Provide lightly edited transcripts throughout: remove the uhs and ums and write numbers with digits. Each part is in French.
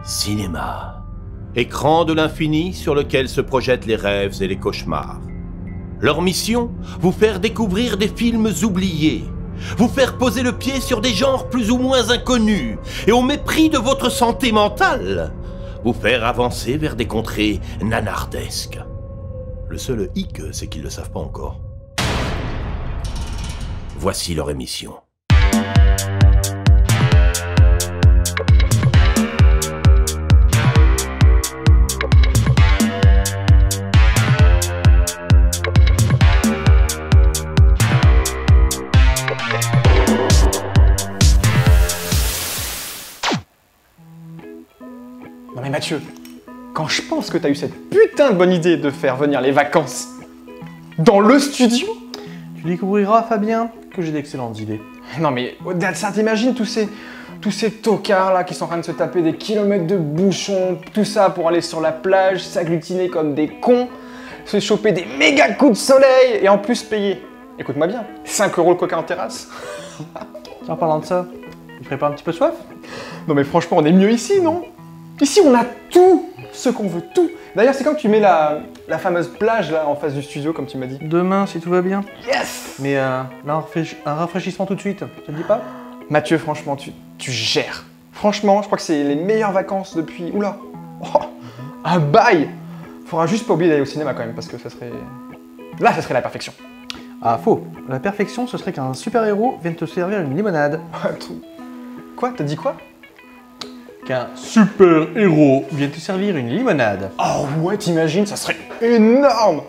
Cinéma. Écran de l'infini sur lequel se projettent les rêves et les cauchemars. Leur mission, vous faire découvrir des films oubliés, vous faire poser le pied sur des genres plus ou moins inconnus, et au mépris de votre santé mentale, vous faire avancer vers des contrées nanardesques. Le seul hic, c'est qu'ils ne le savent pas encore. Voici leur émission. Non mais Mathieu, quand je pense que t'as eu cette putain de bonne idée de faire venir les vacances dans le studio. Tu découvriras, Fabien, que j'ai d'excellentes idées. Non mais au-delà de ça, t'imagines tous ces tocards là qui sont en train de se taper des kilomètres de bouchons, tout ça pour aller sur la plage, s'agglutiner comme des cons, se choper des méga coups de soleil et en plus payer, écoute-moi bien, 5 € le coca en terrasse. En parlant de ça, il ferait pas un petit peu soif? Non mais franchement, on est mieux ici, non? Ici, on a tout ce qu'on veut, tout. D'ailleurs, c'est quand que tu mets la fameuse plage là en face du studio, comme tu m'as dit. Demain, si tout va bien. Yes! Mais là, un rafraîchissement tout de suite, ça te dit pas? Mathieu, franchement, tu gères. Franchement, je crois que c'est les meilleures vacances depuis... Oula! Oh, un bail! Faudra juste pas oublier d'aller au cinéma quand même, parce que ça serait... Là, ça serait la perfection. Ah, faux. La perfection, ce serait qu'un super-héros vienne te servir une limonade. Quoi? T'as dit quoi? Qu'un super-héros vienne te servir une limonade. Oh ouais, t'imagines, ça serait énorme!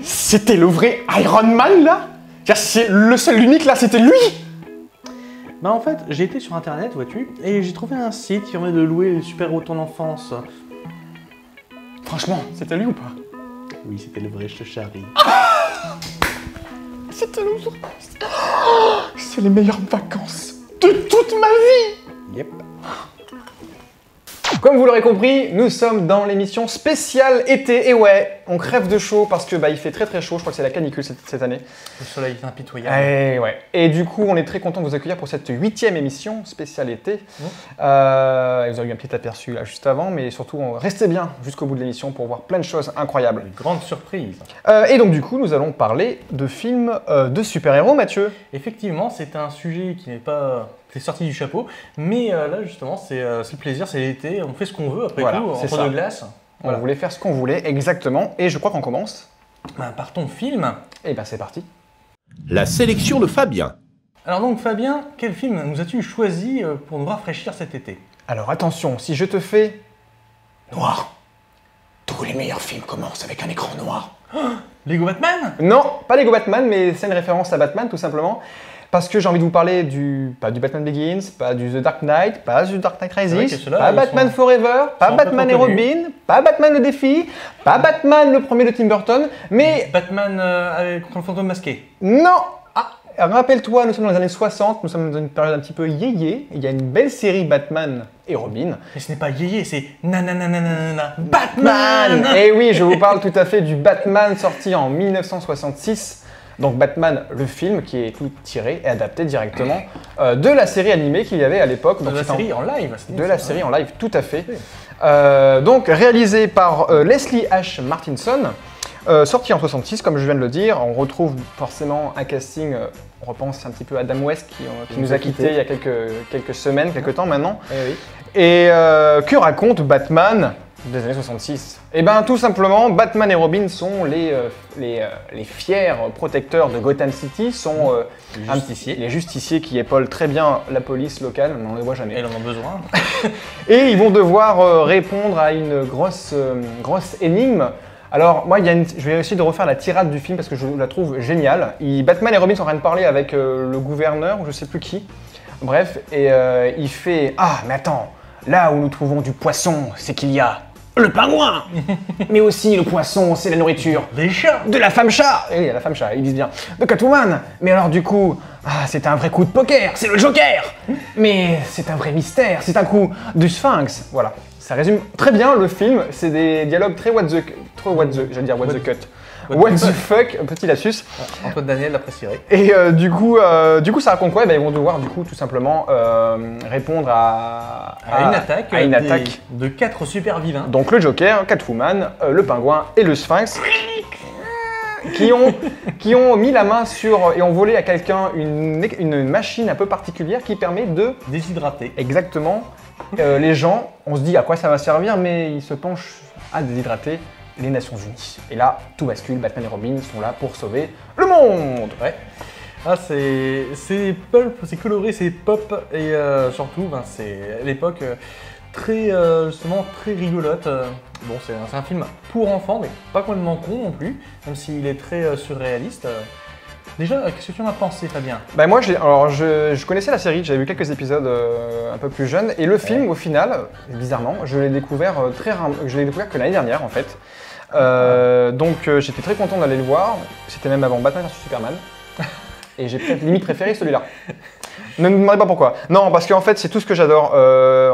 C'était le vrai Iron Man là? C'est le seul, l'unique là, c'était lui? Bah en fait, j'ai été sur internet, vois-tu, et j'ai trouvé un site qui permet de louer les super-héros de ton enfance. Franchement, c'était lui ou pas? Oui, c'était le vrai Cheshari. C'était le... C'est les meilleures vacances de toute ma vie! Yep. Comme vous l'aurez compris, nous sommes dans l'émission spéciale été. Et ouais, on crève de chaud parce que il fait très très chaud. Je crois que c'est la canicule cette année. Le soleil est impitoyable. Et ouais. Et du coup, on est très content de vous accueillir pour cette 8e émission spéciale été. Vous avez eu un petit aperçu là juste avant, mais surtout, restez bien jusqu'au bout de l'émission pour voir plein de choses incroyables. Une grande surprise. Et donc du coup, nous allons parler de films de super-héros, Mathieu. Effectivement, c'est un sujet qui n'est pas... C'est sorti du chapeau, mais là justement c'est le plaisir, c'est l'été, on fait ce qu'on veut après Voilà, tout, entre deux glaces. On voulait faire ce qu'on voulait, exactement, et je crois qu'on commence. Par ton film. Et ben c'est parti. La sélection de Fabien. Alors donc Fabien, quel film nous as-tu choisi pour nous rafraîchir cet été? Alors attention, si je te fais noir, tous les meilleurs films commencent avec un écran noir. Lego Batman? Non, pas Lego Batman, mais c'est une référence à Batman tout simplement. Parce que j'ai envie de vous parler pas du Batman Begins, pas du The Dark Knight, pas du Dark Knight Rises, pas Batman Forever, pas Batman et Robin, pas Batman le défi, pas Batman le premier de Tim Burton, mais... Batman contre le fantôme masqué. Non! Rappelle-toi, nous sommes dans les années 60, nous sommes dans une période un petit peu yéyé, il y a une belle série Batman et Robin. Mais ce n'est pas yéyé, c'est nananananana Batman! Et oui, je vous parle tout à fait du Batman sorti en 1966. Donc Batman, le film, qui est tout tiré et adapté directement de la série animée qu'il y avait à l'époque. De la série en live. De la série en live, tout à fait. Donc réalisé par Leslie H. Martinson, sorti en 66, comme je viens de le dire. On retrouve forcément un casting, on repense un petit peu à Adam West qui nous a quittés il y a quelques semaines, quelques temps maintenant. Oui. Et que raconte Batman des années 66? Eh bien tout simplement, Batman et Robin sont les fiers protecteurs de Gotham City, sont les justiciers qui épaulent très bien la police locale, on n'en les voit jamais. Elles en ont besoin. Et ils vont devoir répondre à une grosse énigme. Alors moi, je vais essayer de refaire la tirade du film parce que je la trouve géniale. Batman et Robin sont en train de parler avec le gouverneur, ou je sais plus qui. Bref, et il fait « Ah, mais attends, là où nous trouvons du poisson, c'est qu'il y a le pingouin. Mais aussi le poisson, c'est la nourriture. Des chats. De la femme chat. Et il y a la femme chat, ils disent bien. De Catwoman. Mais alors du coup, c'est un vrai coup de poker, c'est le Joker. Mais c'est un vrai mystère, c'est un coup du Sphinx. Voilà, ça résume très bien le film. C'est des dialogues très what the cut. What the fuck, petit lapsus. Antoine Daniel l'apprécierait. Et du coup, ça raconte quoi? Ils vont devoir du coup tout simplement répondre à une attaque de 4 super vilains. Donc le Joker, Catwoman, le Pingouin et le Sphinx qui ont mis la main sur et ont volé à quelqu'un une machine un peu particulière qui permet de déshydrater. Exactement. Les gens, on se dit à quoi ça va servir, mais ils se penchent à déshydrater les Nations Unies. Et là, tout bascule, Batman et Robin sont là pour sauver le monde. Ouais. Ah, c'est pulp, c'est coloré, c'est pop et surtout, c'est à l'époque très justement très rigolote. Bon, c'est un film pour enfants, mais pas complètement con non plus, même s'il est très surréaliste. Déjà, qu'est-ce que tu en as pensé, Fabien? Bah moi, je connaissais la série, j'avais vu quelques épisodes un peu plus jeunes, et le film, au final, bizarrement, je l'ai découvert je l'ai découvert que l'année dernière, en fait. Donc j'étais très content d'aller le voir, c'était même avant Batman vs Superman, et j'ai peut-être limite préféré celui-là. Ne me demandez pas pourquoi. Non, parce qu'en fait, c'est tout ce que j'adore.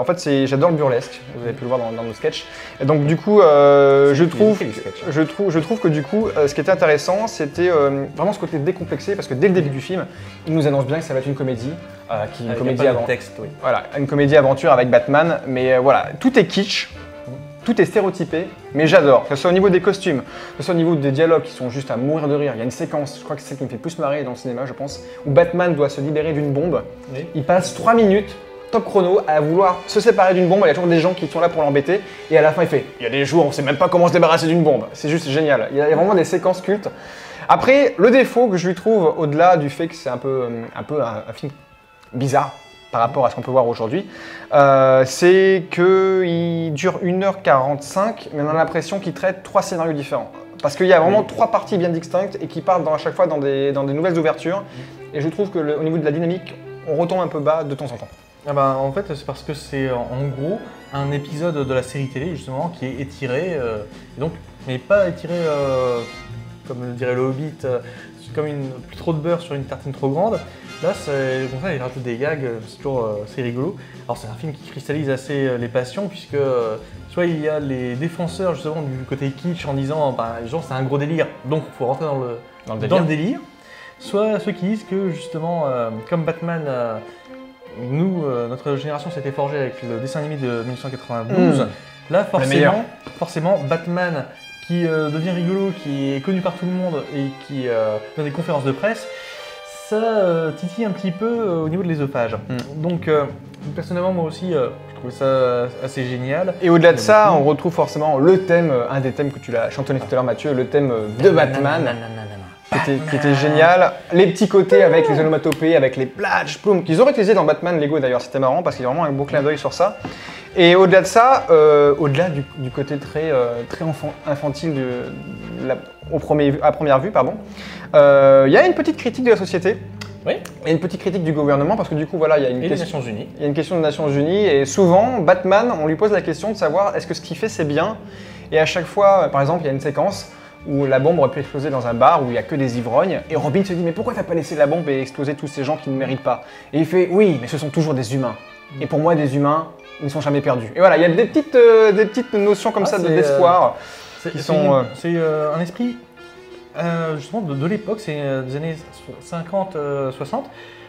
En fait, j'adore le burlesque. Vous avez pu le voir dans nos sketchs. Et donc, du coup, je trouve que du coup, ce qui était intéressant, c'était vraiment ce côté décomplexé, parce que dès le début du film, il nous annonce bien que ça va être une comédie, une comédie aventure avec Batman. Mais voilà, tout est kitsch. Tout est stéréotypé, mais j'adore, que ce soit au niveau des costumes, que ce soit au niveau des dialogues qui sont juste à mourir de rire. Il y a une séquence, je crois que c'est celle qui me fait le plus marrer dans le cinéma, je pense, où Batman doit se libérer d'une bombe. Oui. Il passe 3 minutes, top chrono, à vouloir se séparer d'une bombe. Il y a toujours des gens qui sont là pour l'embêter. Et à la fin, il fait « Il y a des jours, on sait même pas comment se débarrasser d'une bombe. » C'est juste génial. Il y a vraiment des séquences cultes. Après, le défaut que je lui trouve, au-delà du fait que c'est un peu un film bizarre, par rapport à ce qu'on peut voir aujourd'hui, c'est qu'il dure 1h45, mais on a l'impression qu'il traite 3 scénarios différents. Parce qu'il y a vraiment 3 parties bien distinctes et qui partent à chaque fois dans des nouvelles ouvertures. Et je trouve qu'au niveau de la dynamique, on retombe un peu bas de temps en temps. Ah bah, en fait, c'est parce que c'est en gros un épisode de la série télé justement qui est étiré, donc, mais pas étiré comme le dirait le Hobbit, comme plus trop de beurre sur une tartine trop grande. Là, c'est comme ça, il rajoute des gags, c'est rigolo. Alors c'est un film qui cristallise assez les passions, puisque soit il y a les défenseurs justement du côté kitsch en disant genre c'est un gros délire, donc il faut rentrer dans le délire. Soit ceux qui disent que justement, comme Batman, notre génération s'était forgée avec le dessin animé de 1992, là forcément Batman qui devient rigolo, qui est connu par tout le monde et qui donne des conférences de presse, ça titille un petit peu au niveau de l'œsophage. Donc personnellement moi aussi je trouvais ça assez génial. Et au-delà de ça, on retrouve forcément le thème, un des thèmes que tu l'as chantonné tout à l'heure Mathieu, le thème de Batman. Qui était génial. Les petits côtés avec les onomatopées, avec les plages, ploum, qu'ils auraient utilisé dans Batman Lego d'ailleurs, c'était marrant parce qu'il y a vraiment un beau clin d'œil sur ça. Et au-delà de ça, au-delà du côté très infantile à première vue, il y a une petite critique de la société. Oui. Et une petite critique du gouvernement parce que du coup voilà, il y a une question, Nations Unies. Il y a une question des Nations Unies et souvent Batman, on lui pose la question de savoir est-ce que ce qu'il fait c'est bien. Et à chaque fois, par exemple, il y a une séquence où la bombe aurait pu exploser dans un bar où il n'y a que des ivrognes, et Robin se dit « Mais pourquoi t'as pas laissé la bombe et exploser tous ces gens qui ne méritent pas ?» Et il fait « Oui, mais ce sont toujours des humains. Et pour moi, des humains, ils ne sont jamais perdus. » Et voilà, il y a des petites notions comme ça d'espoir qui sont... C'est un esprit, justement, de l'époque, c'est des années 50-60.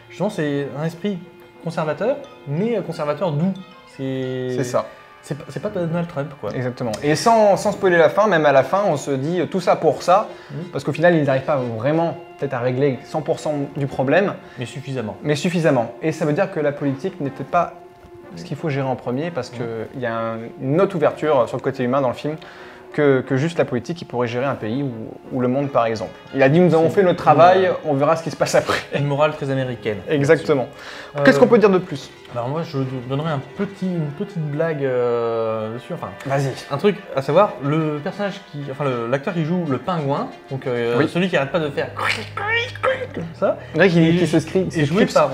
Justement, c'est un esprit conservateur, mais conservateur doux. C'est ça. C'est pas Donald Trump, quoi. Exactement. Et sans spoiler la fin, même à la fin, on se dit tout ça pour ça, parce qu'au final, ils n'arrivent pas vraiment peut-être à régler 100% du problème. Mais suffisamment. Et ça veut dire que la politique n'était pas ce qu'il faut gérer en premier, parce qu'il y a une autre ouverture sur le côté humain dans le film, que juste la politique qui pourrait gérer un pays ou le monde, par exemple. Il a dit, nous avons fait notre travail, on verra ce qui se passe après. Une morale très américaine. Exactement. Qu'est-ce qu'on peut dire de plus? Alors moi, je donnerais une petite blague dessus. Enfin, vas-y. Un truc à savoir, le personnage l'acteur qui joue le pingouin, donc celui qui arrête pas de faire comme ça, qui se scrie, est joué par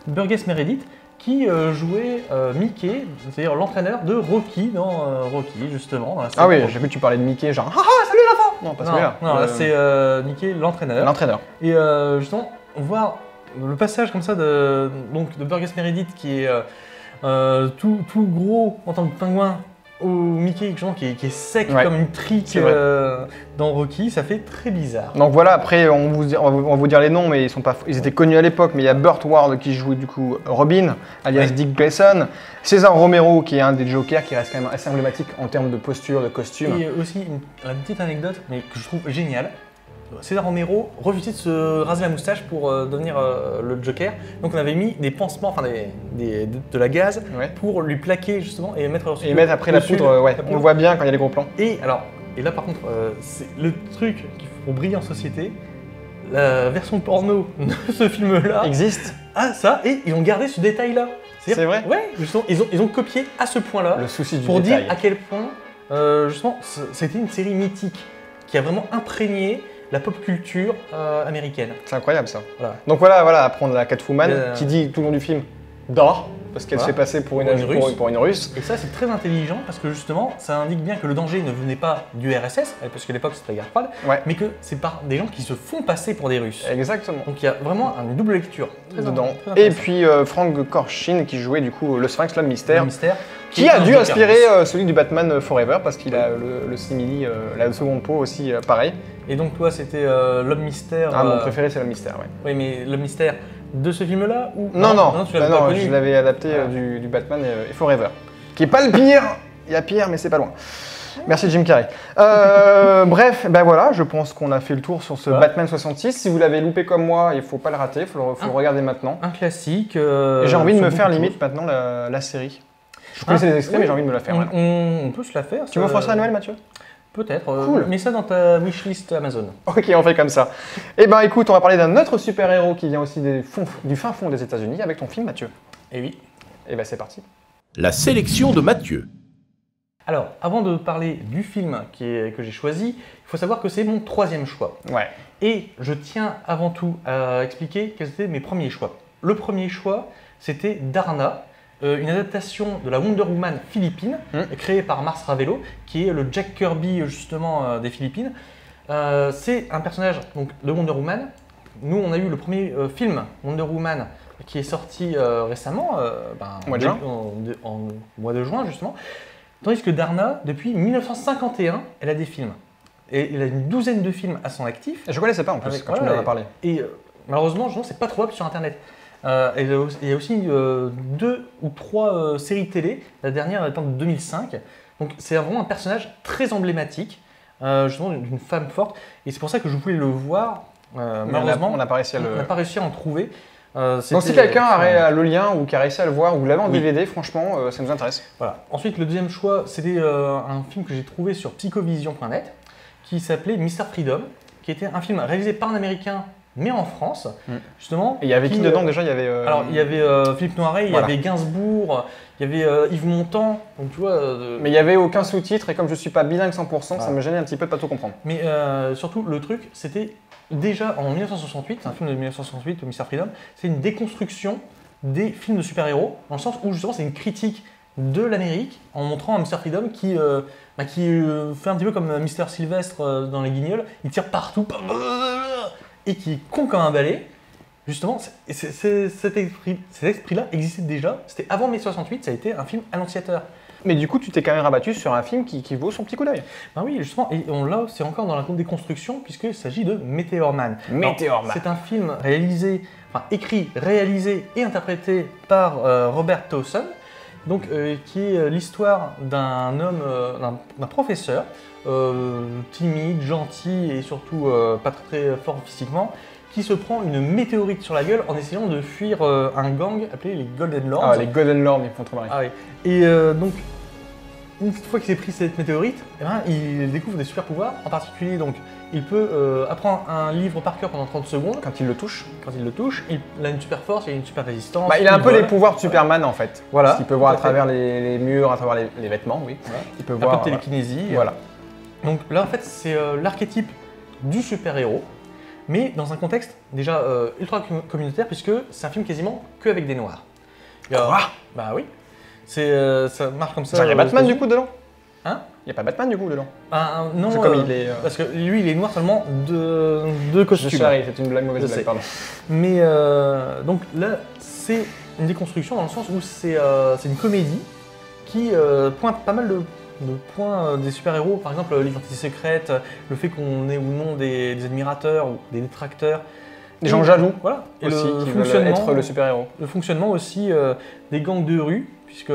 Burgess Meredith, qui jouait Mickey, c'est-à-dire l'entraîneur de Rocky dans Rocky, justement. Dans la série. Ah oui, j'ai vu que tu parlais de Mickey, genre haha, salut l'enfant. Non, pas celui-là. Non, là c'est Mickey, l'entraîneur. L'entraîneur. Et justement, on voit le passage comme ça de Burgess Meredith qui est tout gros en tant que pingouin au Mickey justement, qui est sec comme une trique dans Rocky, ça fait très bizarre. Donc voilà, après on va vous dire les noms, mais ils étaient connus à l'époque, mais il y a Burt Ward qui jouait du coup Robin, alias Dick Grayson, César Romero qui est un des Jokers qui reste quand même assez emblématique en termes de posture, de costume. Et aussi une petite anecdote, mais que je trouve géniale. César Romero refusait de se raser la moustache pour devenir le Joker. Donc on avait mis des pansements, enfin de la gaze pour lui plaquer justement et mettre et mettre après la poudre, on le voit bien quand il y a les gros plans. Et là par contre, c'est le truc qu'il faut briller en société. La version porno de ce film-là existe. Ah ça, et ils ont gardé ce détail-là. C'est vrai. Ouais, justement, ils ont copié à ce point-là. Le souci du pour détail. dire à quel point justement c'était une série mythique qui a vraiment imprégné la pop culture américaine. C'est incroyable ça. Voilà. Donc voilà, après on a la Catwoman qui dit tout le long du film dors parce qu'elle se fait passer pour une Russe. Et ça c'est très intelligent parce que justement ça indique bien que le danger ne venait pas du RSS, parce qu'à l'époque c'était la guerre froide, mais que c'est par des gens qui se font passer pour des Russes. Exactement. Donc il y a vraiment une double lecture. Dedans. Et puis Frank Gorshin qui jouait du coup le Sphinx, l'homme mystère. Qui a dû inspirer celui du Batman Forever parce qu'il a le simili, la seconde peau aussi pareil. Et donc toi c'était l'homme mystère. Ah mon préféré c'est l'homme mystère, Oui mais l'homme mystère de ce film-là ou Non, tu l'avais pas connu. Je l'avais adapté du Batman et Forever. Qui est pas le pire, il y a pire mais c'est pas loin. Merci Jim Carrey. Bref, ben voilà, je pense qu'on a fait le tour sur ce Batman 66. Si vous l'avez loupé comme moi, il faut pas le rater, il faut le regarder maintenant. Un classique. Et j'ai envie de me faire limite maintenant la série. Je connaissais les extraits mais j'ai envie de me la faire. On peut se la faire. Tu m'offres ça à Noël Mathieu? Peut-être. Cool. Mets ça dans ta wishlist Amazon. Ok, on fait comme ça. Eh ben écoute, on va parler d'un autre super-héros qui vient aussi du fin fond des États-Unis avec ton film Mathieu. Eh oui. Eh ben c'est parti. La sélection de Mathieu. Alors, avant de parler du film que j'ai choisi, il faut savoir que c'est mon 3e choix. Ouais. Et je tiens avant tout à expliquer quels étaient mes premiers choix. Le premier choix, c'était Darna, une adaptation de la Wonder Woman philippine, créée par Mars Ravelo, qui est le Jack Kirby justement des Philippines. C'est un personnage donc, de Wonder Woman. Nous, on a eu le premier film Wonder Woman qui est sorti récemment, en mois de juin justement. Tandis que Darna, depuis 1951, elle a des films. Et elle a une douzaine de films à son actif. Je ne connaissais pas en plus quand tu m'en as parlé. Et malheureusement, c'est pas trouvable sur Internet. Il y a aussi 2 ou 3 séries télé, la dernière datant de 2005. Donc c'est vraiment un personnage très emblématique, justement d'une femme forte. Et c'est pour ça que je voulais le voir. Malheureusement, on n'a pas réussi à en trouver. Donc si quelqu'un a le lien ou qui a réussi à le voir ou vous l'avez en DVD, franchement, ça nous intéresse. Voilà. Ensuite, le deuxième choix, c'était un film que j'ai trouvé sur psychovision.net qui s'appelait Mr. Freedom, qui était un film réalisé par un Américain mais en France, justement. Et il y avait qui dedans déjà? Il y avait alors il y avait Philippe Noiret, il y avait Gainsbourg, il y avait Yves Montand, donc tu vois. Mais il n'y avait aucun sous-titre et comme je ne suis pas bilingue 100%, ça me gênait un petit peu de pas tout comprendre. Mais surtout le truc, c'était déjà en 1968, un film de 1968, Mr. Freedom, c'est une déconstruction des films de super-héros, dans le sens où justement c'est une critique de l'Amérique en montrant un Mr. Freedom qui fait un petit peu comme Mr. Sylvestre dans Les Guignols, il tire partout et qui est con comme un balai. Justement, cet esprit-là existait déjà, c'était avant mai 68, ça a été un film annonciateur. Mais du coup, tu t'es quand même rabattu sur un film qui vaut son petit coup d'œil. Ben oui, justement, et là, c'est encore dans la déconstruction, puisqu'il s'agit de Meteor Man. Meteor Man. C'est un film écrit, réalisé et interprété par Robert Towson, donc, qui est l'histoire d'un homme, d'un professeur, timide, gentil et surtout pas très fort physiquement, qui se prend une météorite sur la gueule en essayant de fuir un gang appelé les Golden Lords. Ah, les Golden Lords, ils font trop marrer. Ah, oui. Et donc, une fois qu'il s'est pris cette météorite, il découvre des super pouvoirs. En particulier, donc, il peut apprendre un livre par cœur pendant 30 secondes. Quand il le touche. Il a une super force, il a une super résistance. Il a un peu les pouvoirs de Superman en fait. Voilà. Parce qu'il peut voir à travers les murs, à travers les vêtements, oui. Voilà. Il peut voir. Un peu de télékinésie. Voilà. Donc là, en fait, c'est l'archétype du super-héros. mais dans un contexte déjà ultra communautaire, puisque c'est un film quasiment que avec des noirs. Quoi? Bah oui. Ça marche comme ça. Il y a Batman du coup dedans? Hein? Il n'y a pas Batman du coup dedans? Non, C'est comme il est, parce que lui il est noir seulement de costume. Je suis arrivé, c'est une blague, mauvaise Je blague, sais. pardon. Mais donc là, c'est une déconstruction dans le sens où c'est une comédie qui pointe pas mal de points des super-héros. Par exemple, l'identité secrète, le fait qu'on ait ou non des admirateurs ou des détracteurs. Des gens jaloux Voilà. Et aussi, le qui veulent fonctionnement, être le super-héros. le fonctionnement aussi des gangs de rue, puisque,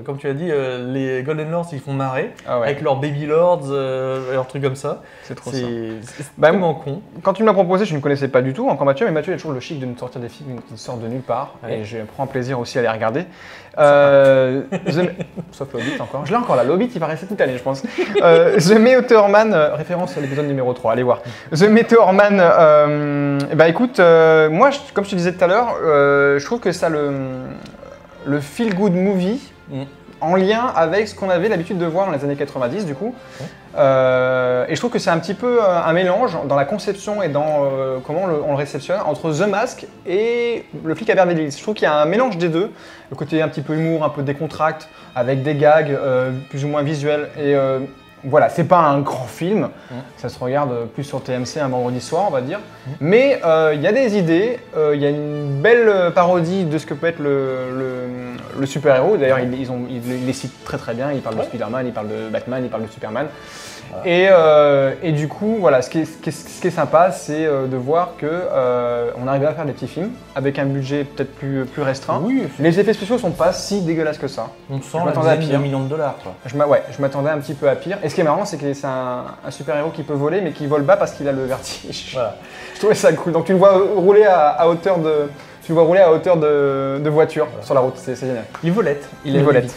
comme tu as dit, les Golden Lords, ils font marrer, Ah ouais, avec leurs Baby Lords, et leurs trucs comme ça. c'est trop ça. C'est Bah, tellement con. Quand tu me l'as proposé, je ne connaissais pas du tout encore Mathieu, mais Mathieu a toujours le chic de nous sortir des films qui sortent de nulle part, Ouais. et je prends plaisir aussi à les regarder. Sauf l'Hobbit encore. Je l'ai encore là, l'Hobbit il va rester toute l'année je pense. The Meteor Man, référence à l'épisode numéro 3, allez voir. The Meteor Man, bah écoute, moi comme je te disais tout à l'heure, je trouve que ça le feel good movie, en lien avec ce qu'on avait l'habitude de voir dans les années 90 du coup. Et je trouve que c'est un petit peu un mélange dans la conception et dans comment on le réceptionne entre The Mask et le flic à Beverly Hills. Je trouve qu'il y a un mélange des deux, le côté un petit peu humour, un peu décontracte, avec des gags plus ou moins visuels. Et voilà, c'est pas un grand film, ça se regarde plus sur TMC un vendredi soir on va dire. Mais il y a des idées, il y a une belle parodie de ce que peut être le super-héros. D'ailleurs, ils les citent très très bien. Ils parlent de Spider-Man, ils parlent de Batman, ils parlent de Superman. Et du coup, voilà, ce qui est sympa, c'est de voir que on arrive à faire des petits films avec un budget peut-être plus restreint. Oui, Les effets spéciaux sont pas si dégueulasses que ça. on sent Je la m'attendais à dizaine pire. de millions de dollars, quoi. Je m'attendais un petit peu à pire. Et ce qui est marrant, c'est que c'est un super-héros qui peut voler, mais qui vole bas parce qu'il a le vertige. Voilà. Je trouvais ça cool. Donc tu le vois rouler à hauteur de voiture sur la route, c'est génial. Il volette. Il volette.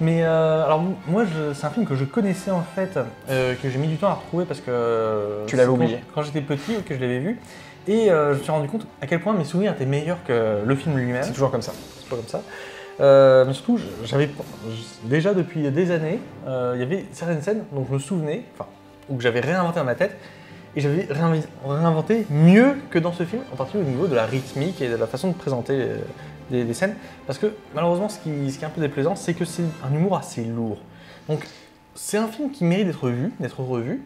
Mais alors moi, c'est un film que je connaissais en fait, que j'ai mis du temps à retrouver parce que Tu l'avais c'est oublié. quand j'étais petit que je l'avais vu, et je me suis rendu compte à quel point mes souvenirs étaient meilleurs que le film lui-même. C'est toujours comme ça. C'est pas comme ça. Mais surtout, déjà depuis des années, il y avait certaines scènes dont je me souvenais, ou que j'avais réinventé dans ma tête, et j'avais réinventé mieux que dans ce film, en particulier au niveau de la rythmique et de la façon de présenter des scènes. Parce que malheureusement, ce qui est un peu déplaisant, c'est que c'est un humour assez lourd. Donc c'est un film qui mérite d'être revu,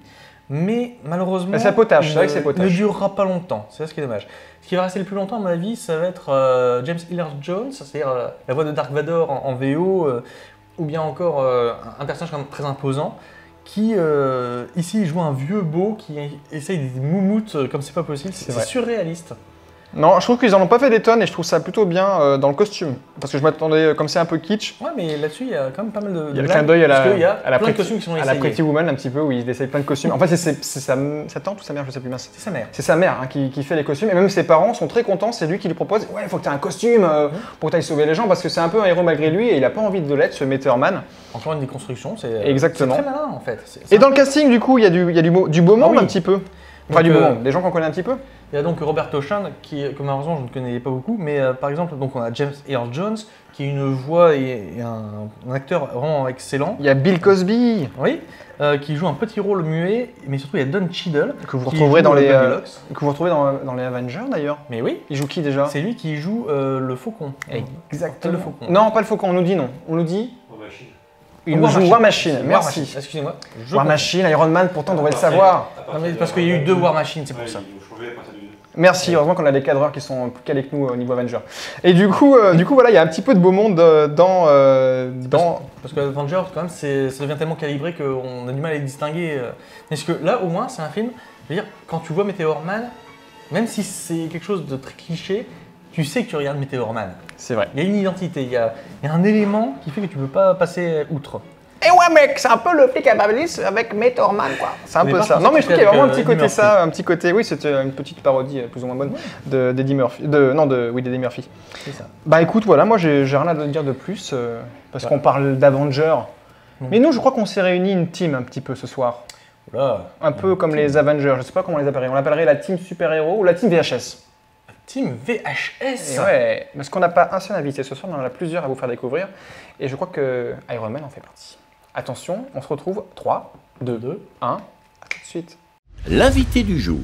mais malheureusement, Mais c'est potache, c'est vrai que c'est potache. ne durera pas longtemps. C'est ça ce qui est dommage. Ce qui va rester le plus longtemps, à mon avis, ça va être James Earl Jones, c'est-à-dire la voix de Dark Vador en VO, ou bien encore un personnage quand même très imposant, qui ici joue un vieux beau qui essaye des moumoutes comme c'est pas possible. C'est vrai. surréaliste. Non, je trouve qu'ils en ont pas fait des tonnes et je trouve ça plutôt bien dans le costume. Parce que je m'attendais, comme c'est un peu kitsch, Ouais, mais là-dessus, il y a quand même pas mal de. il y a le clin d'œil à parce qu'il y a la plein de costumes qui sont à la essayés. Pretty Woman un petit peu où il essaye plein de costumes. En fait, c'est sa tante ou sa mère, je sais plus mince. C'est sa mère. C'est sa mère hein, qui fait les costumes et même ses parents sont très contents. C'est lui qui lui propose ouais, il faut que tu aies un costume pour que tu ailles sauver les gens parce que c'est un peu un héros malgré lui et il a pas envie de l'être, ce Meteor Man. Encore une déconstruction, c'est Exactement. c'est très malin en fait. Et dans le casting, du coup, il y a du beau monde oui. un petit peu. Enfin, Donc, du beau monde, des gens qu'on connaît un petit peu. Il y a donc Robert Ocean, que malheureusement je ne connais pas beaucoup, mais par exemple, donc on a James Earl Jones, qui a une voix et un acteur vraiment excellent. Il y a Bill Cosby, Oui, qui joue un petit rôle muet, mais surtout il y a Don Cheadle. que vous qui retrouverez joue, dans les, Goldilocks. que vous retrouvez dans les Avengers d'ailleurs. Mais oui, Il joue qui déjà? c'est lui qui joue le faucon. Exactement. Le faucon. Non, pas le faucon, on nous dit non. On nous dit. Il nous War joue Machine. War Machine, War merci. Machine, excusez-moi. Je War confonds. Machine, Iron Man, pourtant on devrait le savoir. Non, mais parce qu'il y a eu deux War Machines, c'est pour ça. Merci, heureusement qu'on a des cadreurs qui sont plus calés que nous au niveau Avenger. Et du coup, voilà, il y a un petit peu de beau monde dans. Parce que Avengers, quand même, ça devient tellement calibré qu'on a du mal à les distinguer. Est-ce que là, au moins, c'est un film, je veux dire, quand tu vois Meteor Man, même si c'est quelque chose de très cliché, tu sais que tu regardes Meteor Man. C'est vrai. Il y a une identité, il y a un élément qui fait que tu peux pas passer outre. Et ouais mec, c'est un peu le flic à Beverly Hills avec Meteor Man quoi. C'est un Mais peu par ça. contre, Non mais je c'est trouve qu'il y a vraiment un avec, petit Eddie côté Murphy. ça, un petit côté, oui c'était une petite parodie plus ou moins bonne d'Eddie Murphy, d'Eddie Murphy. C'est ça. Bah écoute voilà, moi j'ai rien à dire de plus parce qu'on parle d'Avengers. Mais nous je crois qu'on s'est réunis une team un petit peu ce soir. Voilà. Un peu comme les Avengers, je sais pas comment on les appellerait. On l'appellerait la team super-héros ou la team VHS. Team VHS. Et ouais, parce qu'on n'a pas un seul invité ce soir, on en a plusieurs à vous faire découvrir. Et je crois que Iron Man en fait partie. Attention, on se retrouve 3, 2, 1, à tout de suite. L'invité du jour.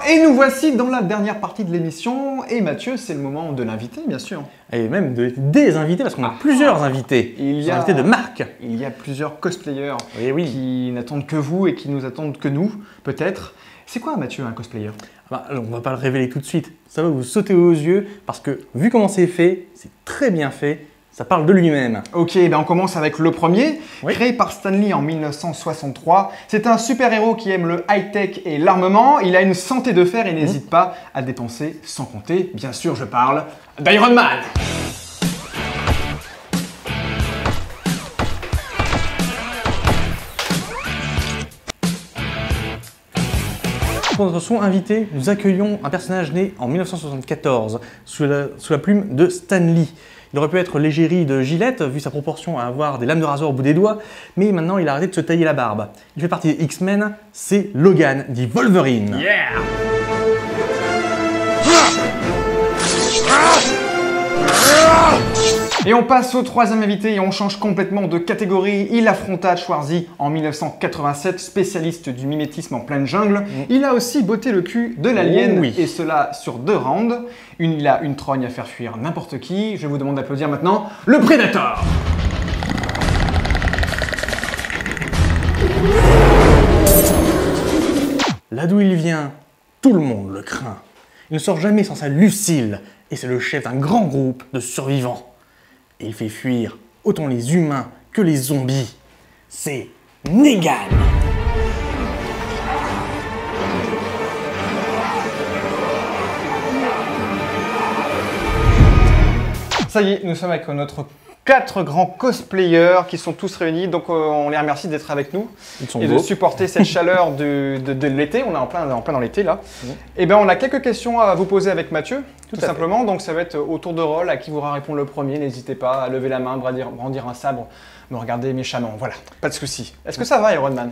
Et nous voici dans la dernière partie de l'émission. Et Mathieu, c'est le moment de l'invité, bien sûr. Et même des invités, parce qu'on a plusieurs invités. Il y a invités de marque. Il y a plusieurs cosplayers Oui. qui n'attendent que vous et qui nous attendent que nous, peut-être. C'est quoi, Mathieu, un cosplayer? On va pas le révéler tout de suite. Ça va vous sauter aux yeux, parce que vu comment c'est fait, c'est très bien fait. Ça parle de lui-même. Ok, on commence avec le premier, créé par Stan Lee en 1963. C'est un super-héros qui aime le high-tech et l'armement. Il a une santé de fer et n'hésite pas à dépenser sans compter. Bien sûr, je parle d'Iron Man. Pour notre son invité, nous accueillons un personnage né en 1974 sous la plume de Stan Lee. Il aurait pu être l'égérie de Gillette, vu sa proportion à avoir des lames de rasoir au bout des doigts, mais maintenant il a arrêté de se tailler la barbe. Il fait partie des X-Men, c'est Logan, dit Wolverine. Yeah! Et on passe au troisième invité et on change complètement de catégorie. Il affronta Schwarzy en 1987, spécialiste du mimétisme en pleine jungle. Il a aussi botté le cul de l'alien, et cela sur 2 rounds. Il a une trogne à faire fuir n'importe qui. Je vous demande d'applaudir maintenant le Predator. Là d'où il vient, tout le monde le craint. Il ne sort jamais sans sa Lucille, et c'est le chef d'un grand groupe de survivants. Et il fait fuir autant les humains que les zombies. C'est Negan. Ça y est, nous sommes avec notre 4 grands cosplayers qui sont tous réunis, donc on les remercie d'être avec nous et de supporter cette chaleur de l'été. On est en plein dans l'été là. Et bien on a quelques questions à vous poser avec Mathieu, tout simplement. Donc ça va être au tour de rôle, à qui voudra répondre le premier. N'hésitez pas à lever la main, brandir un sabre, me regarder méchamment. Voilà, pas de souci. Est-ce que ça va, Iron Man?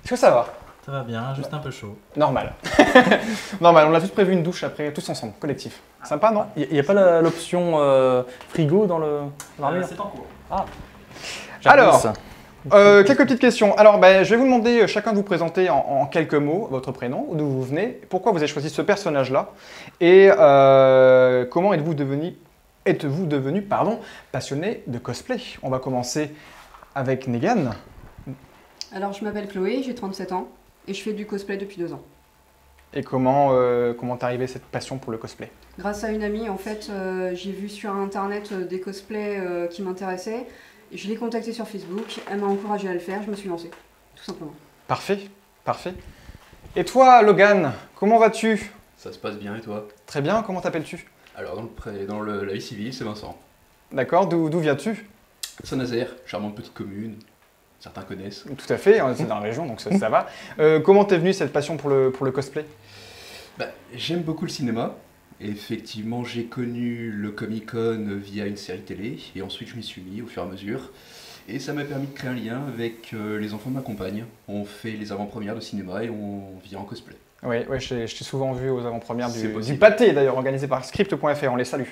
Est-ce que ça va? Ça va bien, juste un peu chaud. Normal. Normal, on a tous prévu une douche après, tous ensemble, collectif. Sympa, non? Il n'y a pas l'option frigo dans l'armure? C'est en cours. Ah. Alors, quelques petites questions. Alors, je vais vous demander chacun de vous présenter en quelques mots votre prénom, d'où vous venez, pourquoi vous avez choisi ce personnage-là, et comment êtes-vous devenu passionné de cosplay. On va commencer avec Negan. Alors, je m'appelle Chloé, j'ai 37 ans, et je fais du cosplay depuis 2 ans. Et comment t'es arrivée cette passion pour le cosplay? Grâce à une amie, en fait, j'ai vu sur internet des cosplays qui m'intéressaient. Je l'ai contactée sur Facebook, elle m'a encouragée à le faire, je me suis lancée, tout simplement. Parfait, parfait. Et toi, Logan, comment vas-tu? Ça se passe bien et toi? Très bien, comment t'appelles-tu? Alors dans la vie civile, c'est Vincent. D'accord, d'où viens-tu? Saint-Nazaire, charmante petite commune, certains connaissent. Tout à fait, c'est dans la région, donc ça va. Comment t'es venue cette passion pour le cosplay? J'aime beaucoup le cinéma. Effectivement, j'ai connu le Comic-Con via une série télé, et ensuite je m'y suis mis au fur et à mesure. Et ça m'a permis de créer un lien avec les enfants de ma compagne. On fait les avant-premières de cinéma et on vient en cosplay. Oui, je t'ai souvent vu aux avant-premières du pâté, d'ailleurs, organisé par Script.fr, on les salue.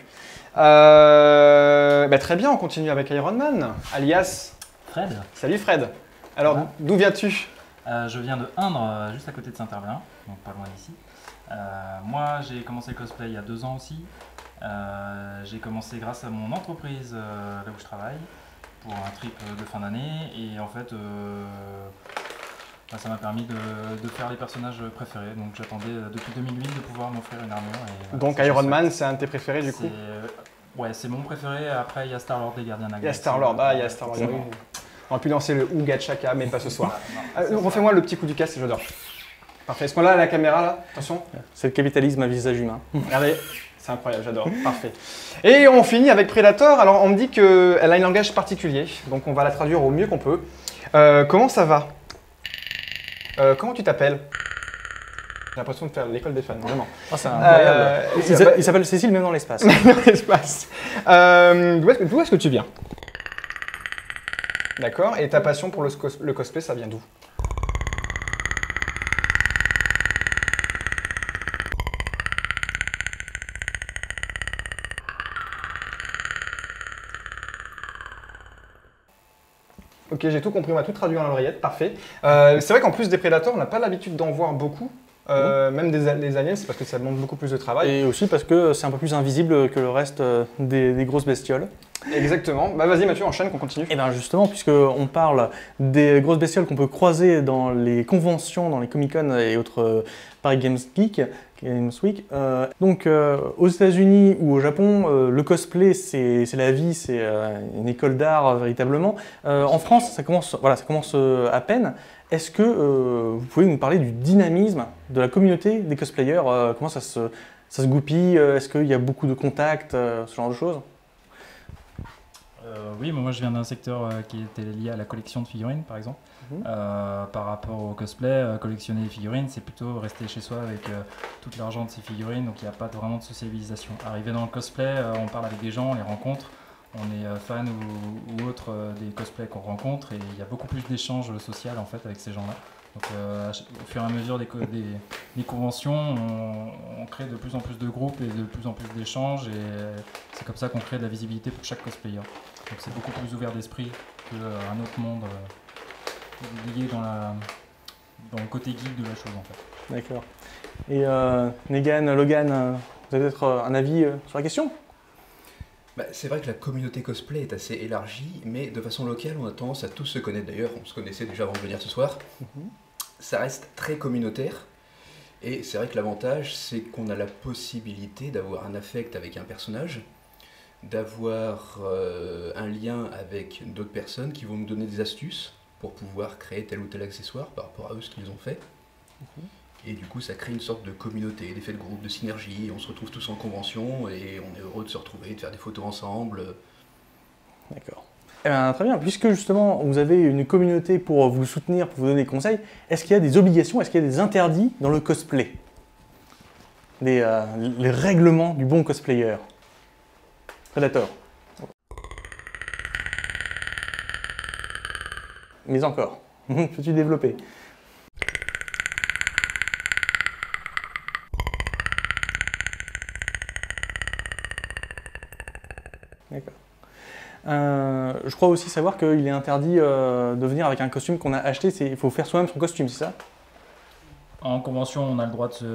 Très bien, on continue avec Iron Man, alias... Fred. Salut Fred. Alors, d'où viens-tu? Je viens de Indre, juste à côté de Saint-Herblain, donc pas loin d'ici. Moi, j'ai commencé le cosplay il y a 2 ans aussi. J'ai commencé grâce à mon entreprise là où je travaille pour un trip de fin d'année et en fait ça m'a permis de faire les personnages préférés. Donc j'attendais depuis 2008 de pouvoir m'offrir une armure. Et, donc Iron Man, c'est un de tes préférés du coup? Ouais, c'est mon préféré. Après, il y a Star-Lord des Gardiens de la Galaxie. Il y a Star-Lord, il y a Star-Lord. On aurait pu lancer le Ouga Chaka, mais pas ce soir. Refais-moi le petit coup du casque, j'adore. Parfait. Est-ce qu'on l'a à la caméra là? Attention. C'est le capitalisme à visage humain. Regardez, c'est incroyable, j'adore. Parfait. Et on finit avec Predator. Alors on me dit qu'elle a un langage particulier, donc on va la traduire au mieux qu'on peut. Comment ça va? Comment tu t'appelles? J'ai l'impression de faire l'école des fans, vraiment. Oh, c'est incroyable. Il s'appelle Cécile même dans l'espace. Dans l'espace. D'où est-ce que tu viens? D'accord. Et ta passion pour le cosplay, ça vient d'où? Ok, j'ai tout compris, on va tout traduire à l'oreillette, parfait. C'est vrai qu'en plus des Predators, on n'a pas l'habitude d'en voir beaucoup. Même des aliens, c'est parce que ça demande beaucoup plus de travail. Et aussi parce que c'est un peu plus invisible que le reste des grosses bestioles. Exactement. Bah vas-y Mathieu, enchaîne, qu'on continue. Et bien justement, puisqu'on parle des grosses bestioles qu'on peut croiser dans les conventions, dans les Comic-Con et autres Paris Games Week, aux États-Unis ou au Japon, le cosplay c'est la vie, c'est une école d'art véritablement. En France, ça commence à peine. Est-ce que vous pouvez nous parler du dynamisme de la communauté des cosplayers? Comment ça se goupille? Est-ce qu'il y a beaucoup de contacts, ce genre de choses? Oui, moi je viens d'un secteur qui était lié à la collection de figurines par exemple. Par rapport au cosplay, collectionner les figurines, c'est plutôt rester chez soi avec tout l'argent de ces figurines, donc il n'y a pas vraiment de sociabilisation. Arriver dans le cosplay, on parle avec des gens, on les rencontre, on est fan ou autre des cosplays qu'on rencontre, et il y a beaucoup plus d'échanges sociaux en fait avec ces gens-là. Donc au fur et à mesure des conventions, on crée de plus en plus de groupes et de plus en plus d'échanges, et c'est comme ça qu'on crée de la visibilité pour chaque cosplayer. Donc c'est beaucoup plus ouvert d'esprit qu'un autre monde lié dans le côté geek de la chose en fait. D'accord. Et Negan, Logan, vous avez peut-être un avis sur la question? C'est vrai que la communauté cosplay est assez élargie, mais de façon locale, on a tendance à tous se connaître. D'ailleurs, on se connaissait déjà avant de venir ce soir. Ça reste très communautaire, et c'est vrai que l'avantage, c'est qu'on a la possibilité d'avoir un affect avec un personnage, d'avoir un lien avec d'autres personnes qui vont nous donner des astuces pour pouvoir créer tel ou tel accessoire par rapport à eux, ce qu'ils ont fait. Et du coup, ça crée une sorte de communauté, d'effet de groupe, de synergie. On se retrouve tous en convention et on est heureux de se retrouver, de faire des photos ensemble. D'accord. Eh bien, très bien. Puisque justement, vous avez une communauté pour vous soutenir, pour vous donner des conseils, est-ce qu'il y a des obligations, est-ce qu'il y a des interdits dans le cosplay? Les règlements du bon cosplayer. Predator. Mais encore. Peux-tu développer? D'accord. Je crois aussi savoir qu'il est interdit de venir avec un costume qu'on a acheté. Il faut faire soi-même son costume, c'est ça? En convention, on a le droit de se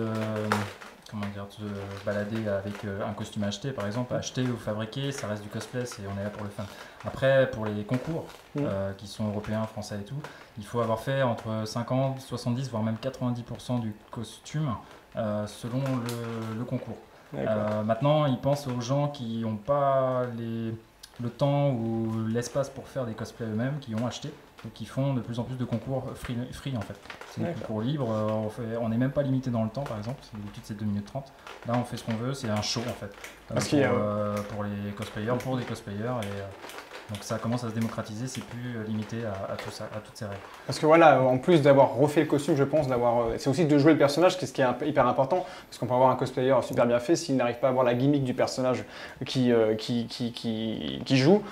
balader avec un costume acheté, par exemple, acheté ou fabriqué, ça reste du cosplay, on est là pour le fun. Après, pour les concours, qui sont européens, français et tout, il faut avoir fait entre 50, 70, voire même 90% du costume selon le concours. Maintenant, ils pensent aux gens qui n'ont pas le temps ou l'espace pour faire des cosplays eux-mêmes, qui ont acheté. Donc ils font de plus en plus de concours free en fait. C'est des concours libres, on n'est même pas limité dans le temps par exemple, d'habitude c'est 2 minutes 30. Là on fait ce qu'on veut, c'est un show en fait. Pour les cosplayers, pour des cosplayers, et donc ça commence à se démocratiser, c'est plus limité à tout ça, à toutes ces règles. Parce que voilà, en plus d'avoir refait le costume, je pense, c'est aussi de jouer le personnage, ce qui est hyper important, parce qu'on peut avoir un cosplayer super bien fait, s'il n'arrive pas à avoir la gimmick du personnage qui joue,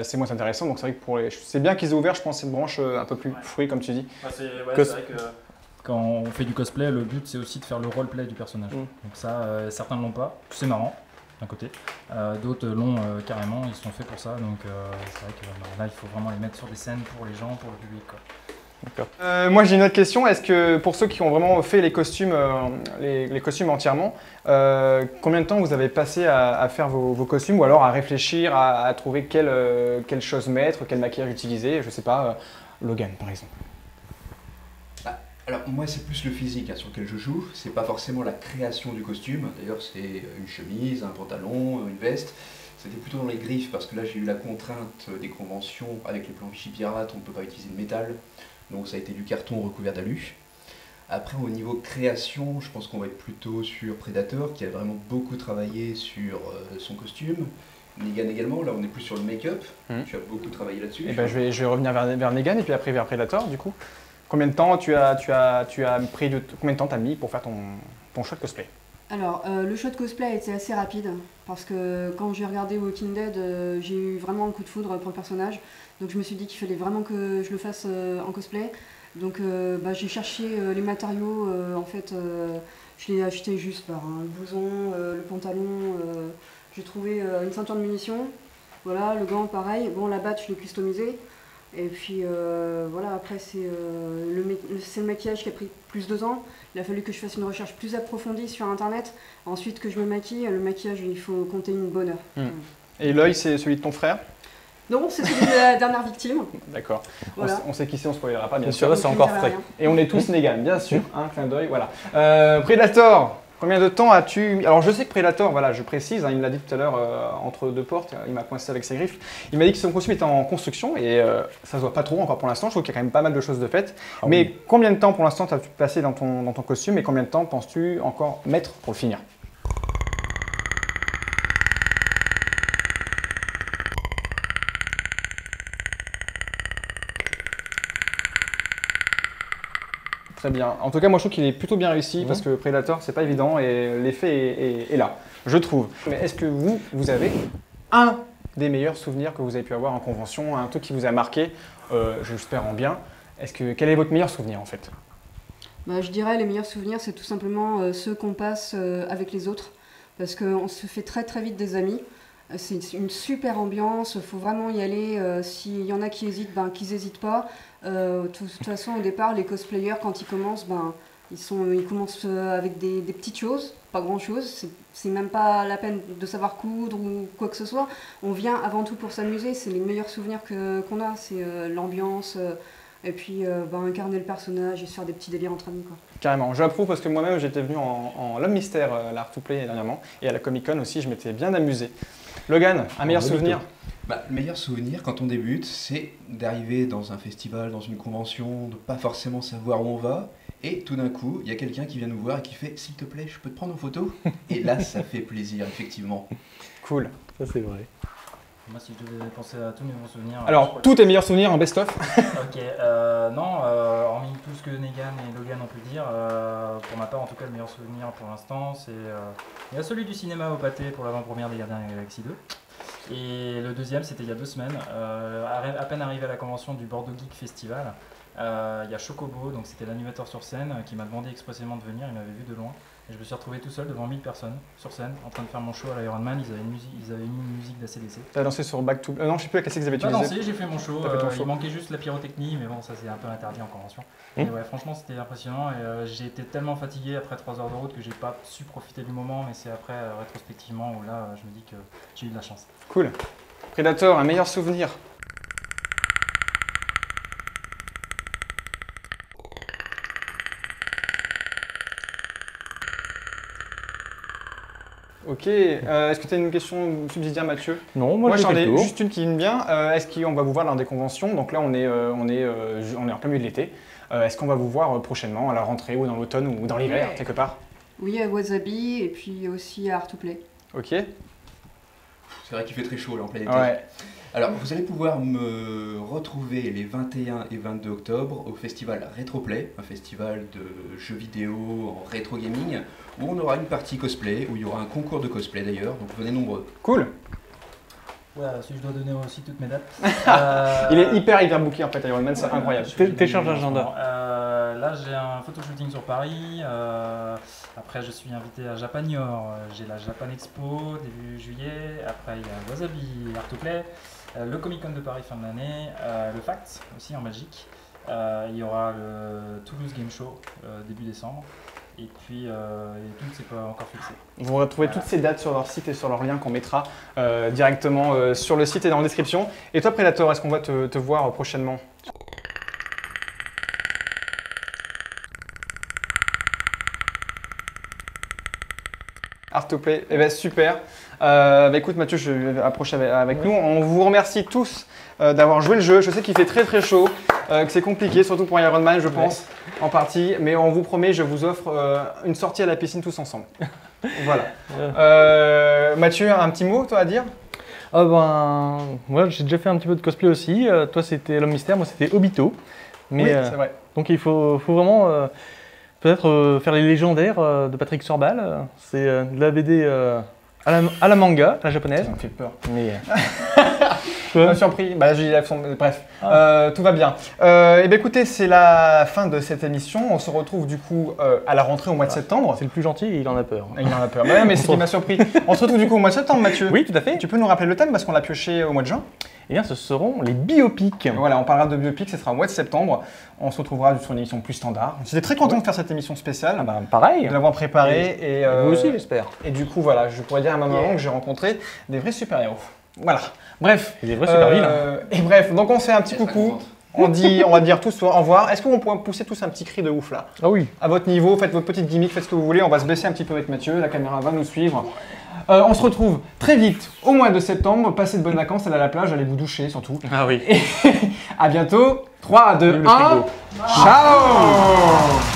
c'est moins intéressant. Donc c'est vrai que c'est bien qu'ils aient ouvert, je pense, cette branche un peu plus fruit, comme tu dis. C'est vrai que quand on fait du cosplay, le but c'est aussi de faire le roleplay du personnage. Donc ça, certains ne l'ont pas, c'est marrant. D'un côté, d'autres l'ont carrément, ils sont faits pour ça, donc c'est vrai que là il faut vraiment les mettre sur des scènes pour les gens, pour le public, quoi. Moi j'ai une autre question, est-ce que pour ceux qui ont vraiment fait les costumes, les costumes entièrement, combien de temps vous avez passé à faire vos costumes, ou alors à réfléchir, à trouver quelle chose mettre, quel maquillage utiliser, je sais pas, Logan par exemple? Alors moi c'est plus le physique sur lequel je joue, c'est pas forcément la création du costume, d'ailleurs c'est une chemise, un pantalon, une veste, c'était plutôt dans les griffes parce que là j'ai eu la contrainte des conventions avec les plans Vichy Pirates, on ne peut pas utiliser de métal, donc ça a été du carton recouvert d'alu. Après au niveau création, je pense qu'on va être plutôt sur Predator qui a vraiment beaucoup travaillé sur son costume. Negan également, là on est plus sur le make-up, tu as beaucoup travaillé là-dessus. Je vais revenir vers Negan et puis après vers Predator du coup. Combien de temps combien de temps t'as mis pour faire ton shot cosplay? Alors, le shot cosplay a été assez rapide parce que quand j'ai regardé Walking Dead, j'ai eu vraiment un coup de foudre pour le personnage. Donc je me suis dit qu'il fallait vraiment que je le fasse en cosplay. Donc j'ai cherché les matériaux, en fait, je l'ai acheté juste par le blouson, le pantalon, j'ai trouvé une ceinture de munitions, voilà, le gant pareil. Bon, la batte je l'ai customisée. Et puis voilà, après c'est le maquillage qui a pris plus de temps. Il a fallu que je fasse une recherche plus approfondie sur internet. Ensuite que je me maquille, le maquillage il faut compter une bonne heure. Et l'œil, c'est celui de ton frère? Non, c'est celui de la dernière victime. D'accord. Voilà. On sait qui c'est, on ne spoilera pas, bien Bien sûr. sûr, là, c'est encore frais. Et on est tous Negan, bien sûr. Un clin d'œil, voilà. Predator, combien de temps as-tu mis... Alors je sais que Predator, voilà, je précise, hein, il me l'a dit tout à l'heure entre deux portes, il m'a coincé avec ses griffes. Il m'a dit que son costume était en construction et ça se voit pas trop encore pour l'instant. Je trouve qu'il y a quand même pas mal de choses de faites. Mais combien de temps pour l'instant as-tu passé dans ton costume et combien de temps penses-tu encore mettre pour le finir? Très bien. En tout cas, moi je trouve qu'il est plutôt bien réussi parce que Predator, c'est pas évident et l'effet est là, je trouve. Mais est-ce que vous avez un des meilleurs souvenirs que vous avez pu avoir en convention, un truc qui vous a marqué, j'espère en bien. Quel est votre meilleur souvenir en fait? Bah, je dirais les meilleurs souvenirs, c'est tout simplement ceux qu'on passe avec les autres. Parce qu'on se fait très très vite des amis. C'est une super ambiance, il faut vraiment y aller. S'il y en a qui hésitent, ben, qu'ils n'hésitent pas. De toute façon, au départ, les cosplayers, quand ils commencent, ben, ils commencent avec des petites choses, pas grand-chose. C'est même pas la peine de savoir coudre ou quoi que ce soit. On vient avant tout pour s'amuser. C'est les meilleurs souvenirs qu'on a. C'est l'ambiance. Et puis ben, incarner le personnage et se faire des petits délires entre amis. Quoi. Carrément, j'approuve parce que moi-même j'étais venu en L'Homme Mystère, l'Art to Play dernièrement, et à la Comic Con aussi, je m'étais bien amusé. Logan, un meilleur souvenir? Le meilleur souvenir quand on débute, c'est d'arriver dans un festival, dans une convention, de pas forcément savoir où on va, et tout d'un coup, il y a quelqu'un qui vient nous voir et qui fait « S'il te plaît, je peux te prendre en photo ?» Et là, ça fait plaisir, effectivement. Cool. Ça, c'est vrai. Moi, si je devais penser à tous mes bons souvenirs... Alors, tous tes meilleurs souvenirs en best-of? Ok, non, hormis tout ce que Negan et Logan ont pu dire, pour ma part, en tout cas, le meilleur souvenir pour l'instant, c'est il y a celui du cinéma au Pâté pour l'avant-première des Gardiens de la Galaxie 2. Et le deuxième, c'était il y a 2 semaines, à peine arrivé à la convention du Bordeaux Geek Festival. Il y a Chocobo, donc c'était l'animateur sur scène, qui m'a demandé expressément de venir, il m'avait vu de loin. Et je me suis retrouvé tout seul devant 1000 personnes sur scène en train de faire mon show à l'Iron Man. Ils avaient mis une musique d'ACDC. T'as dansé sur Back to... non, je sais plus laquelle c'est que vous avez J'ai utilisé. dansé, j'ai fait mon show. T'as fait ton show. Il manquait juste la pyrotechnie, mais bon, ça c'est un peu interdit en convention. Et ouais, franchement, c'était impressionnant. Et j'ai été tellement fatigué après 3 heures de route que j'ai pas su profiter du moment. Mais c'est après, rétrospectivement, où là, je me dis que j'ai eu de la chance. Cool. Predator, un meilleur souvenir? Ok, est-ce que tu as une question subsidiaire, Mathieu? Non, moi j'en ai fait le tour. juste une qui me vient. Est-ce qu'on va vous voir dans des conventions? Donc là, on est en plein milieu de l'été. Est-ce qu'on va vous voir prochainement à la rentrée ou dans l'automne ou dans l'hiver, quelque part? Oui, à Wasabi et puis aussi à Art to Play. Ok. C'est vrai qu'il fait très chaud là en plein été. Ouais. Alors, vous allez pouvoir me retrouver les 21 et 22 octobre au festival Retroplay, un festival de jeux vidéo en rétro gaming, où on aura une partie cosplay, où il y aura un concours de cosplay d'ailleurs, donc venez nombreux. Cool. Ouais, si je dois donner aussi toutes mes dates. Il est hyper booké en fait, Iron Man, c'est incroyable. Télécharge l'agenda. Là, j'ai un photoshooting sur Paris. Après, je suis invité à Japanior. J'ai la Japan Expo début juillet. Après, il y a Wasabi, Art to Play. Le Comic Con de Paris fin de l'année. Le Fact aussi en Belgique. Il y aura le Toulouse Game Show début décembre. Et puis, tout, c'est pas encore fixé. Vous retrouvez toutes ces dates sur leur site et sur leur lien qu'on mettra directement sur le site et dans la description. Et toi, Predator, est-ce qu'on va te voir prochainement? Art to Play, eh ben, super. Écoute Mathieu, je vais approcher avec nous. On vous remercie tous d'avoir joué le jeu. Je sais qu'il fait très chaud, que c'est compliqué, surtout pour Iron Man je pense, en partie. Mais on vous promet, je vous offre une sortie à la piscine tous ensemble. Voilà. Mathieu, un petit mot toi à dire? Ah ben, moi j'ai déjà fait un petit peu de cosplay aussi. Toi c'était L'Homme Mystère, moi c'était Obito. Mais, oui, c'est vrai. Donc il faut vraiment peut-être faire les légendaires de Patrick Sorbal. C'est de la BD à la manga, la japonaise. Ça me fait peur. Mais Je me suis surpris. Bah, j'ai bref, tout va bien. Et bien écoutez, c'est la fin de cette émission. On se retrouve du coup à la rentrée au mois de septembre. C'est le plus gentil et il en a peur. Il en a peur. Ouais, mais c'est ce qui m'a surpris. On se retrouve du coup au mois de septembre, Mathieu. Oui, tout à fait. Tu peux nous rappeler le thème parce qu'on l'a pioché au mois de juin. Eh bien, ce seront les biopics. Voilà, on parlera de biopics, ce sera au mois de septembre. On se retrouvera sur une émission plus standard. J'étais très content de faire cette émission spéciale, Pareil. de l'avoir préparée. Et Vous aussi, j'espère. Et du coup, voilà, je pourrais dire à ma maman que j'ai rencontré des vrais super-héros. Voilà. Bref. Et des vrais super-vilains. Et bref, donc on se fait un petit coucou. On va dire tous au revoir. Est-ce qu'on pourrait pousser tous un petit cri de ouf là? Ah oui. À votre niveau, faites votre petite gimmick, faites ce que vous voulez. On va se baisser un petit peu avec Mathieu, la caméra va nous suivre. On se retrouve très vite au mois de septembre. Passez de bonnes vacances, allez à la plage, allez vous doucher surtout. Ah oui. Et à bientôt. 3, 2, Le 1. frigo. Ciao.